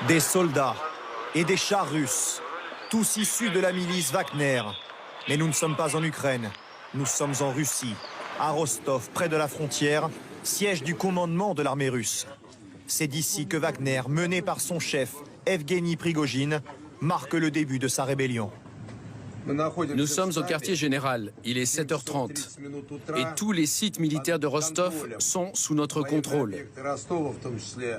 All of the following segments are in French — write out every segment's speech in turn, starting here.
Des soldats et des chars russes, tous issus de la milice Wagner. Mais nous ne sommes pas en Ukraine, nous sommes en Russie, à Rostov, près de la frontière, siège du commandement de l'armée russe. C'est d'ici que Wagner, mené par son chef, Evgeny Prigojine, marque le début de sa rébellion. Nous sommes au quartier général, il est 7h30 et tous les sites militaires de Rostov sont sous notre contrôle.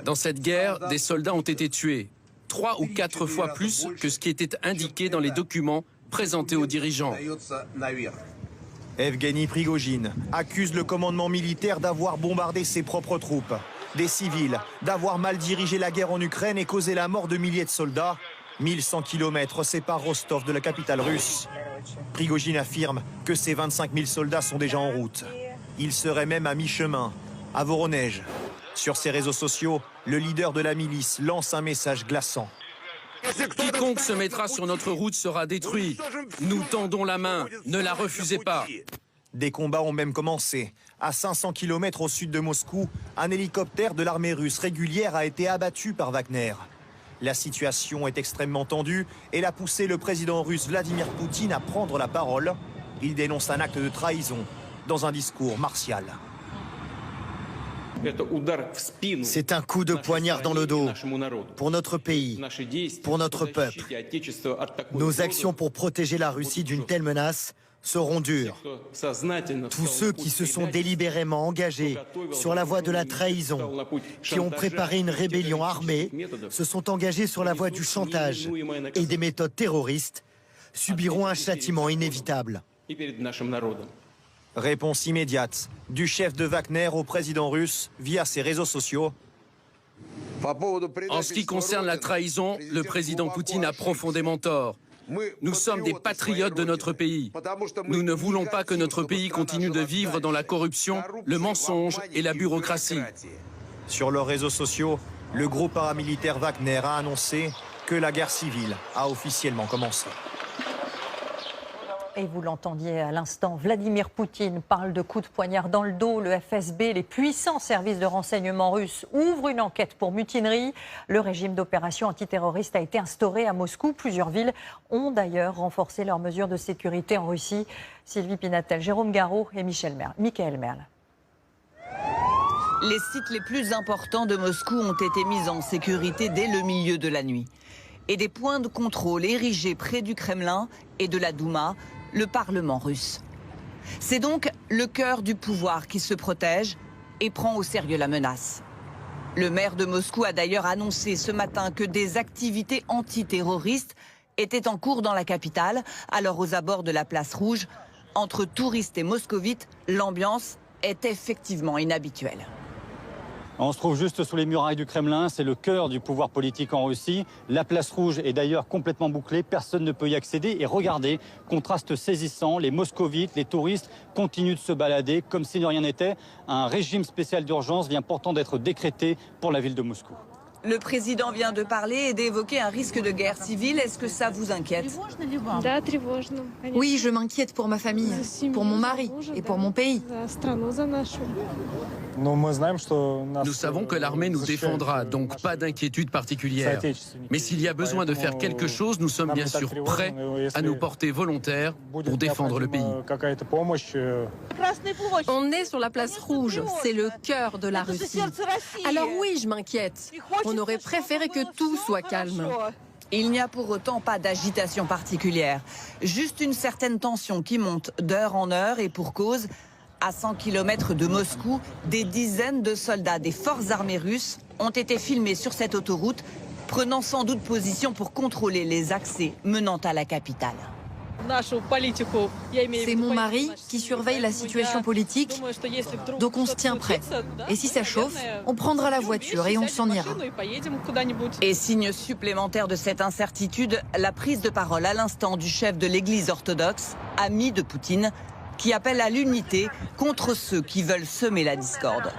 Dans cette guerre, des soldats ont été tués, 3 ou 4 fois plus que ce qui était indiqué dans les documents présentés aux dirigeants. Evgeny Prigojine accuse le commandement militaire d'avoir bombardé ses propres troupes, des civils, d'avoir mal dirigé la guerre en Ukraine et causé la mort de milliers de soldats. 1100 km séparent Rostov de la capitale russe. Prigojine affirme que ses 25 000 soldats sont déjà en route. Il serait même à mi-chemin, à Voronej. Sur ses réseaux sociaux, le leader de la milice lance un message glaçant. Quiconque se mettra sur notre route sera détruit. Nous tendons la main, ne la refusez pas. Des combats ont même commencé. À 500 km au sud de Moscou, un hélicoptère de l'armée russe régulière a été abattu par Wagner. La situation est extrêmement tendue et l'a poussé le président russe Vladimir Poutine à prendre la parole. Il dénonce un acte de trahison dans un discours martial. C'est un coup de poignard dans le dos pour notre pays, pour notre peuple. Nos actions pour protéger la Russie d'une telle menace seront dures. Tous ceux qui se sont délibérément engagés sur la voie de la trahison, qui ont préparé une rébellion armée, se sont engagés sur la voie du chantage et des méthodes terroristes, subiront un châtiment inévitable. Réponse immédiate du chef de Wagner au président russe via ses réseaux sociaux. En ce qui concerne la trahison, le président Poutine a profondément tort. Nous sommes des patriotes de notre pays. Nous ne voulons pas que notre pays continue de vivre dans la corruption, le mensonge et la bureaucratie. Sur leurs réseaux sociaux, le groupe paramilitaire Wagner a annoncé que la guerre civile a officiellement commencé. Et vous l'entendiez à l'instant, Vladimir Poutine parle de coups de poignard dans le dos. Le FSB, les puissants services de renseignement russes, ouvrent une enquête pour mutinerie. Le régime d'opération antiterroriste a été instauré à Moscou. Plusieurs villes ont d'ailleurs renforcé leurs mesures de sécurité en Russie. Sylvie Pinatel, Jérôme Garraud et Michael Merle. Les sites les plus importants de Moscou ont été mis en sécurité dès le milieu de la nuit. Et des points de contrôle érigés près du Kremlin et de la Douma, le Parlement russe. C'est donc le cœur du pouvoir qui se protège et prend au sérieux la menace. Le maire de Moscou a d'ailleurs annoncé ce matin que des activités antiterroristes étaient en cours dans la capitale, alors aux abords de la place Rouge. Entre touristes et moscovites, l'ambiance est effectivement inhabituelle. On se trouve juste sous les murailles du Kremlin, c'est le cœur du pouvoir politique en Russie. La place rouge est d'ailleurs complètement bouclée, personne ne peut y accéder. Et regardez, contraste saisissant, les moscovites, les touristes continuent de se balader comme si de rien n'était. Un régime spécial d'urgence vient pourtant d'être décrété pour la ville de Moscou. Le président vient de parler et d'évoquer un risque de guerre civile. Est-ce que ça vous inquiète? Oui, je m'inquiète pour ma famille, pour mon mari et pour mon pays. Nous savons que l'armée nous défendra, donc pas d'inquiétude particulière. Mais s'il y a besoin de faire quelque chose, nous sommes bien sûr prêts à nous porter volontaires pour défendre le pays. On est sur la place rouge, c'est le cœur de la Russie. Alors oui, je m'inquiète. On aurait préféré que tout soit calme. Il n'y a pour autant pas d'agitation particulière, juste une certaine tension qui monte d'heure en heure et pour cause. À 100 km de Moscou, des dizaines de soldats des forces armées russes ont été filmés sur cette autoroute, prenant sans doute position pour contrôler les accès menant à la capitale. C'est mon mari qui surveille la situation politique, donc on se tient prêt. Et si ça chauffe, on prendra la voiture et on s'en ira. Et signe supplémentaire de cette incertitude, la prise de parole à l'instant du chef de l'église orthodoxe, ami de Poutine, qui appelle à l'unité contre ceux qui veulent semer la discorde.